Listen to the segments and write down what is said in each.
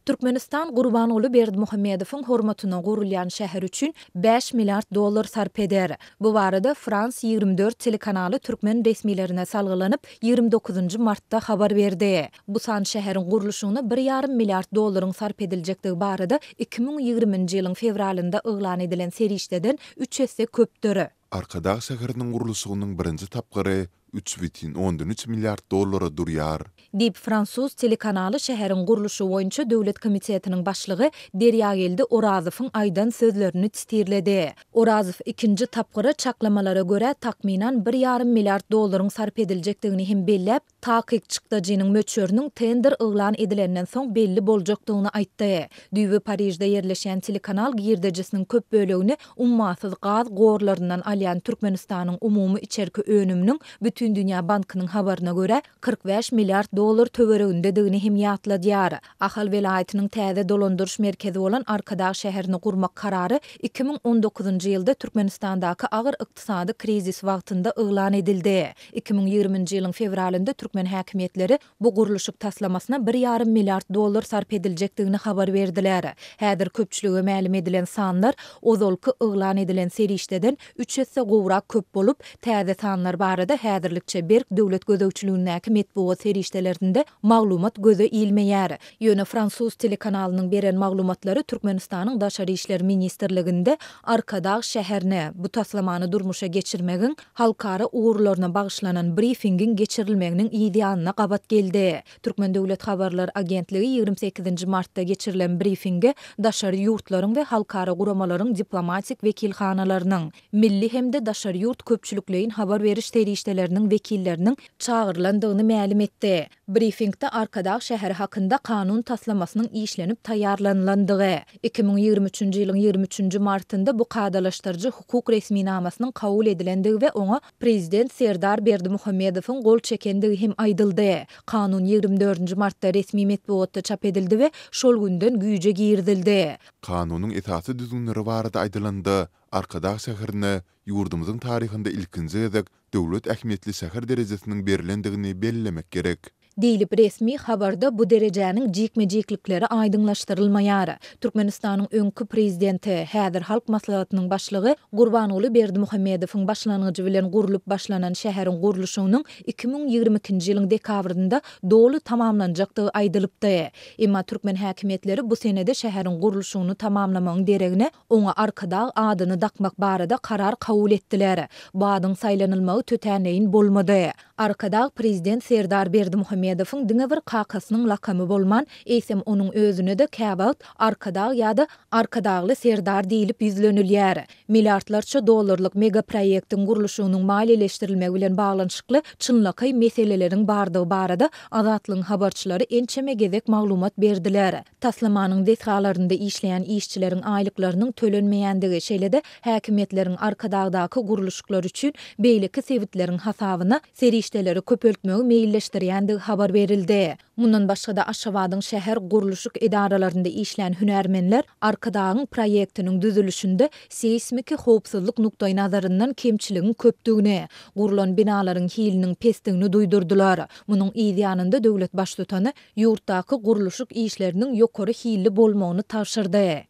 Türkmenistan Gurbanoğlu Berdimuhammedowyň hormatyna gurulýan şäher üçin 5 milliard dollar sarp eder. Bu barada Frans 24 telekanaly türkmen resmilerine salgylanyp 29 martda habar berdi. Bu san şäheriň guruluşyna 1,5 milliard dollaryň sarp ediljekdigi barada 2020-nji ýylyň fevralynda yglan edilen serişdeden 3 hesse köpdür. Arkadaş şäheriniň guruluşynyň birinji tapgyry 3,13 milliard dollara durýar. Dip Fransuz telekanaly şäheriň guruluşy boýunça döwlet komitetiniň başlygy Derýageldi Orazowyň aýdan sözlerini tistirledi. Orazow ikinji tapgyry çaklamalara görä takminan 1,5 milliard dollaryň sarp ediljekdigini hem belläp, taýykçykdagynyň möçörüniň tender yglan edilenden soň belli boljakdygyny aýtdy. Düýbi Parijde ýerleşen telekanal girdejisiniň köp bölegini ummasyz gaz gorlaryndan alýan Türkmenistanyň umumy içerki önüminiň bütün Dünya Bankynyň habaryna görä 45 milliard dollar töwereginde hem ýatladýar. Ahal velaýatynyň täze dolandyryş merkezi bolan Arkadaş şäherini gurmak karary 2019-njy ýylda Türkmenistandaky agyr ykdysady krizis wagtynda yglan edildi. 2020-nji ýylyň fevralynda Türkmen häkimetleri bu guruluşy taslamasyna 1,5 milliard dollar sarp ediljekdigini habar berdiler. Häzir köpçüligi ma'lum edilen sanlar ozolky yglan edilen serişdeden 3 hesse gowrak köp bolup, täze sanlar barada häzirlikçe berk döwlet gözegçiligindäki medeniýet serişdelerinde maglumat göze ilmeýär. Ýöne Fransuz telekanalynyň beren maglumatlary Türkmenistanyň Daşary işler ministrliginde Arkadaş şäherine bu taslamany durmuşa geçirmegiň halkara uğurlaryna bagyşlanan briefingiň geçirilmeginiň ýygyanyna gabat geldi. Türkmen Döwlet Habarlar Agentligi 28 martda geçirilen briefinge daşary ýurtlaryň we halkara guramalaryň diplomatik wekilhanalarynyň, milli hemde daşary ýurt köpçülikleýin habar beriş serişdeleriniň wekilleriniň çağırlandygyny ma'lum etdi. Briefingde Arkadaş şäheri hakynda kanun taslamasynyň işlenip taýýarlanlandygy, 2023-nji ýylyň 23-nji martynda bu kadalaşdyrjy hukuk resminamasynyň kabul edilendigi we oňa prezident Serdar Berdimuhammedowyň gol çekendigi hem aýdyldy. Kanun 24-nji martda resmi medeniýetde çap edildi we şol günden güýje girdildi. Kanunyň esasy düzgünleri barada aýdylandy. Arkadaş şäherine ýurdumyzyň taryhynda ilkinji gezek döwlet ähmiýetli şäher derejesiniň berilendigini bellemek gerek. Diýilip resmi habarda bu derejäniň jikme-jiklikleri aýdyňlaşdyrylmaýar. Türkmenistanyň öňkü prezidenti, häzir halk maslahatynyň başlygy Gurbanoğlu Berdimuhammedowyň başlangyjy bilen gurulup başlanan şäheriň guruluşynyň 2022-nji ýylyň dekabrynda dolu tamamlanjakdygy aýdylypdy. Emma türkmen häkimetleri bu senede şäheriň guruluşyny tamamlamagyň deregine oňa Arkadaş adyny dakmak barada karar kabul etdiler. Bu adyň saýlanylmagy tötäneýin bolmady. Arkadaş prezident Serdar Berdimuhammedowyň diňe bir kakasynyň lakamy bolman, eýsem onuň özüne de käbagt Arkadaş ýa-da Arkadaşly Serdar diýilip ýüzlenilýär. Milliardlarça dollarlyk mega proýektiň guruluşynyň maliýeleşdirilmegi bilen baglanyşykly çynlakay meseleleriň bardygy barada Azatlygyň habarçylary ençeme gezek maglumat berdiler. Taslamanyň detgalarynda işleýän işçileriň aýlyklarynyň tölenmeýändigi şeýle-de häkimetleriň Arkadaşdaky guruluşlar üçin beýleki sebitleriň hasabyna serişdeleri köpeltmegi meýilleşdirýändigi habar berildi. Mundan başga da Aşgabatyň şäher guruluşyk idaralarynda işleýän hünärmenler Arkadaşyň proýektiniň düzülüşinde seismik howpsuzlyk nukdaý nazaryndan kemçiligiň köpdigini, gurulan binalaryň hiliniň pesdigini duýdurdular. Munyň ýa-da döwlet başlutany ýurtdaky guruluşyk işleriniň ýokary hilli bolmagyny taşyrdy.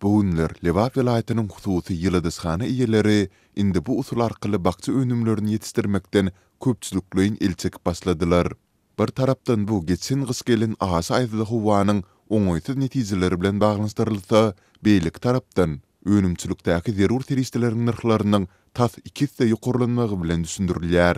Bu günler Lewap welaýatynyň hususy ýyldysxana iýeleri indi bu usul arkaly bakçy önümlerini ýetisdirmekden köpçülikleýin elçek başladylar. Bir tarapdan bu geçen gys gelen agasy aýdyly howanyň oňoýsuz netijeleri bilen baglanyşdyrylsa, beýlik tarapdan önümçülükdäki zerur serişdeleriň narhlarynyň tas 2 hisse ýokarlanmagy bilen düşündirilýär.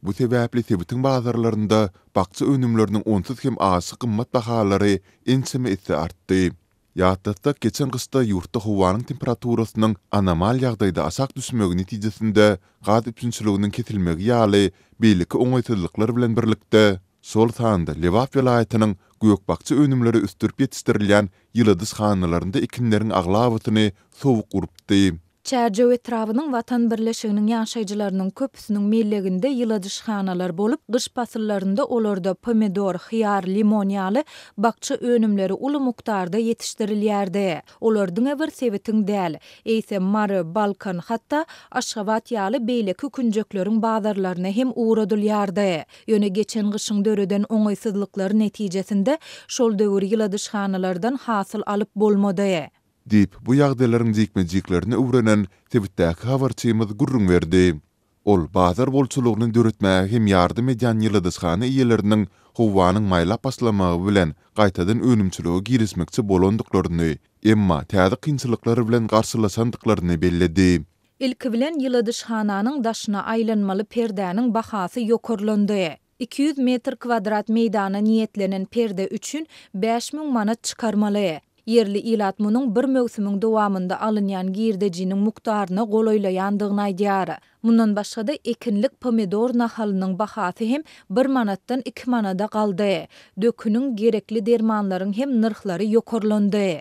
Bu sebäpli sebitiň bazarlarynda bakçy önümleriniň onsuz hem agasy gymmat bahalary ençeme etse artdy. Ýa-da geçen gysta ýurtda howanyň temperaturasynyň anomal ýagdaýda aşak düşmegi netijesinde gaz üçinçiliginiň kesilmegi ýaly beýleki oňoýsuzlyklar bilen birlikde sol sanda Lewap welaýatynyň göýekbakçy önümleri üstürip ýetişdirilýän ýyldysxanalarynda ekinleriň aglawatyny sowuk urupdy. Çärjew etrawynyň Watan Birleşiginiň ýaşaýjylarynyň köpüsiniň melleginde ýyladyşhanalar bolup, gyş pasyllarynda olarda pomidor, hyýar, limon ýaly bakça önümleri uly mukdarda ýetişdirilýärdi. Olardyň bir sebetiň däl, eýse Mary, Balkan hatda Aşgabat ýaly beýleki künjekleriň bazarlaryna hem uğradylýardy. Ýöne geçen gyşyň döreden oňaýsyzlyklary netijesinde şol döwür ýyladyşhanalardan hasyl alyp bolmady. Dip bu ýagdaýlaryň jikmejiklerini öwrenen Tebitdäki habarçymyz gurrun berdi. Ol bazar bolçulugyny döretmäge hem ýardym edýän ýyladyşhana iýeleriniň howanyň maýlap başlamagy bilen gaýtadan önümçiligi girismekçi bolandyklaryny, emma täze kynçylyklary bilen garşylaşandyklaryny belledi. İlki bilen ýyladyşhananyň daşyna aýlanmaly perdäniň bahasy ýokarlandy. 200 metr kvadrat meýdana niýetlenen perde üçin 5000 manat çykarmaly. Yerli ilat munyň bir möwsümiň dowamynda alynýan girdejiniň mukdaryny golaýlaýandygyny aýdýar. Mundan başga da ekinlik pomidor nahalynyň bahasy hem 1 manatdan 2 manada galdy. Döküniň gerekli dermanlaryň hem narhlary ýokarlandy.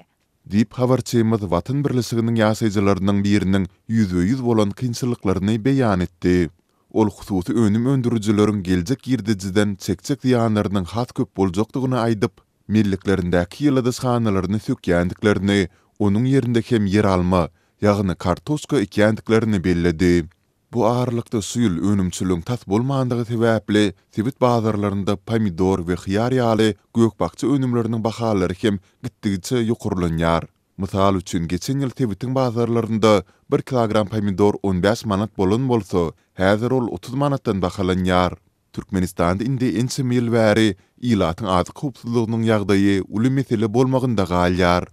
Dip habarçymyz Watan Birleşiginiň ýaşaýjylarynyň biriniň %100 bolan kynçylyklaryny beýan etdi. Ol hususy önüm öndürjüleriň geljek girdejiden çekçek ýanlarynyň hat köp boljakdygyny aýdyp, milliklerindäki ýyladyşhanalaryny sökýändiklerini, onuň ýerinde hem yer alma, ýagny kartoşka ekýändiklerini belledi. Bu ağırlykda suýul önümçülüň tat bolmandygy sebäpli Tibet bazarlarynda pomidor we hyýar ýaly gökbakça önümleriniň bahalary hem gitdigiçe ýokurlanýar. Mysal üçin geçen ýyl Tibetiň bazarlarynda 1 kilogram pomidor 15 manat bolan bolsa, häzir ol 30 manatdan bahalanýar. Türkmenistanda indi ençe ýyl bäri ilatyň azy howpsuzlygynyň ýagdaýy uly mesele bolmagynda galýar.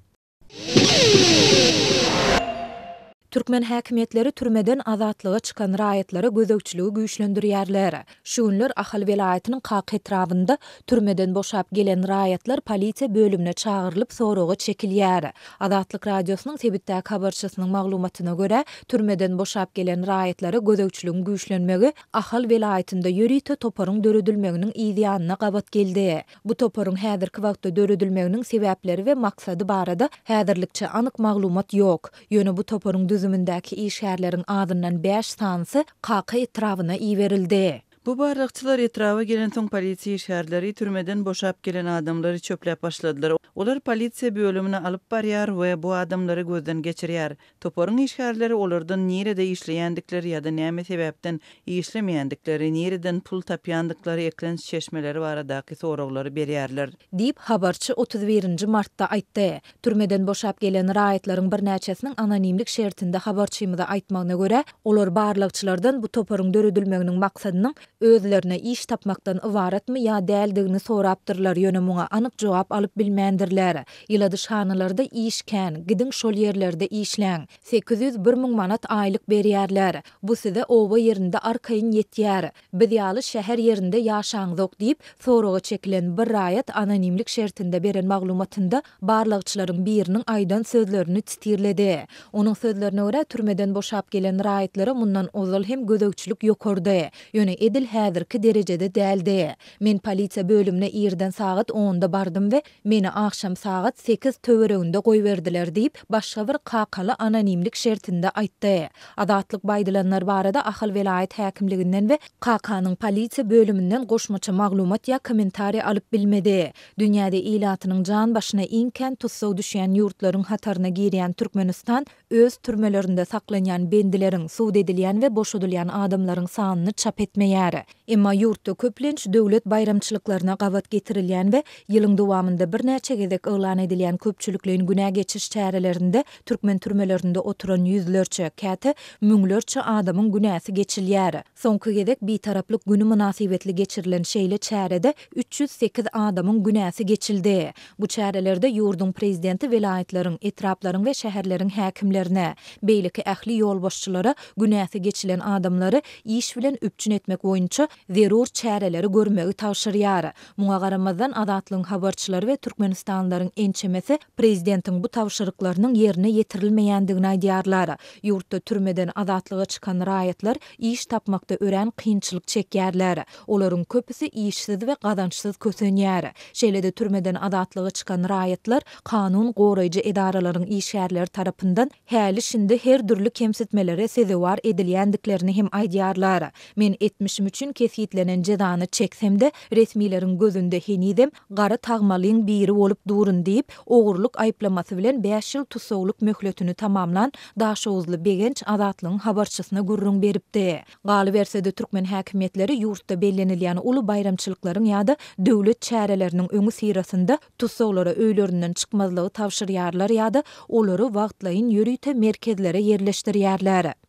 Türkmen häkimetleri türmeden azatlyga çykan raýatlary gözegçiligi güýçlendirýärler. Şu günler Ahal welaýatynyň Kak etrafynda türmeden boşap gelen raýatlar polisiýa bölümine çağırılıp soraga çekilýär. Azatlyk radiosynyň Tebitdäki habarçysynyň maglumatyna görä, türmeden boşap gelen raýatlary gözegçiligiň güýçlenmegi Ahal welaýatynda ýörite toparyň döredilmeginiň ýa gabat geldi. Bu toparyň häzirki wagtda döredilmeginiň sebäpleri we maksady barada häzirlikçe anyk maglumat ýok. Ýöne bu toparyň düzümündäki işgärleriň adyndan 5 sansy Kaka etrawyna iýerildi. Bu barlykçylar etrawa gelen soň polisiýa işgärleri türmeden boşap gelen adamlary çöpläp başladylar. Olar polisiýa bölümine alyp barýar we bu adamlary gözden geçirýär. Toparyň işgärleri olardan nerede işleýändikleri ýa-da näme sebäpden işlemeýändikleri, nereden pul tapýandykları eklen çeşmeleri baradaky soraglary berýärler. Dip habarçy 31 martda aýtdy. Türmeden boşap gelen raýatlaryň bir näçesiniň anonimlik şertinde habarçymyza aýtmagyna görä, olar barlykçylardan bu toparyň döredilmeginiň maksadynyň özlerine iş tapmaktan ibaretmi ya däldigini sorapdyrlar, ýöne muňa anyk jogap alyp bilmändirler. Ýyladyşhanalarda işkän, gidin şol ýerlerde işläň. 801 000 manat aýlyk berýärler. Bu size oba ýerinde arkaýyn ýetýär. Biz ýaly şäher ýerinde ýaşaňyzok diýip soraga çekilen bir raýat anonimlik şertinde beren maglumatynda barlykçylaryň biriniň aýdan sözlerini titirledi. Onuň sözlerine görä türmeden boşap gelen raýatlary mundan ozal hem gözegçilik ýokardy. Ýöne edil häzirki derejede däldi. Men polisiýa bölümine ýerden saat 10-da bardım we meni akşam saat 8 töwereginde goýberdiler diýip başga bir kakaly anonimlik şertinde aýtdy. Azatlyk baýdylanlar barada Ahal welaýat häkimliginden we KK-nyň polisiýa bölümünden goşmaça maglumat ýa kommentari alyp bilmedi. Dünýäde ilatynyň jan başyna iňken tutsaw düşýän ýurtlaryň hataryna girýän Türkmenistan öz türmelerinde saklanýan bendileriň, suud edilýän we boşadylýan adamlaryň sanyny çap etmeýär. Emma ýurtda köplenç döwlet bayramçylyklaryna gabat getirilýän we ýylyň dowamynda bir näçe gezek elan edilýän köpçülikliň günä geçiş çärelerinde Türkmen türmelerinde oturan ýüzlerçe, käte müňlerçe adamyň günäsi geçilýär. Soňky gezek bitaraplyk günü münasibetli geçirilen şeýle çärede 308 adamyň günäsi geçildi. Bu çärelerde ýurdun prezidenti welaýatlaryň, etraplaryň we şäherleriň häkimlerine, beýleki ähli ýolbaşçylara günäsi geçilen adamlary iş bilen üpçün etmek boýunça zerur çäreleri görmegi tawşyrýar. Muňa garamazdan Azatlygyň habarçylary we Türkmenistan insanlaryň ençemesi prezidentiň bu tawşyryklarynyň ýerine ýetirilmeýändigini aýdýarlar. Ýurtda türmeden azatlyga çykan raýatlar iş tapmakda ören kynçylyk çekýärler. Olaryň köpüsi işsiz we gazançsyz kösenýär. Şeýle-de türmeden azatlyga çykan raýatlar kanun goraýjy edaralaryň işgärleri tarapyndan häli şinde her türlü kemsitmelere sezewar edilýändiklerini hem aýdýarlar. Men etmişim üçin kesitlenen jezany çeksem-de resmiýetiň gözünde henidem gara tagmalyň biri bolup durun diýip ogurluk aýplamasy bilen 5 ýyl tutsawluk möhletini tamamlan Daşowuzly Begenç azatlygyň habarçysyna gurrun beripdi. Galyberse-de türkmen häkimetleri ýurtda bellenilýän uly bayramçylyklaryň ýa-da döwlet çäreleriniň öňü sirasynda tutsawlara öýlerinden çykmazlygy tawşyrýarlar ýa-da olary wagtlaýyn ýörüýte merkezlere yerleşdirýärler.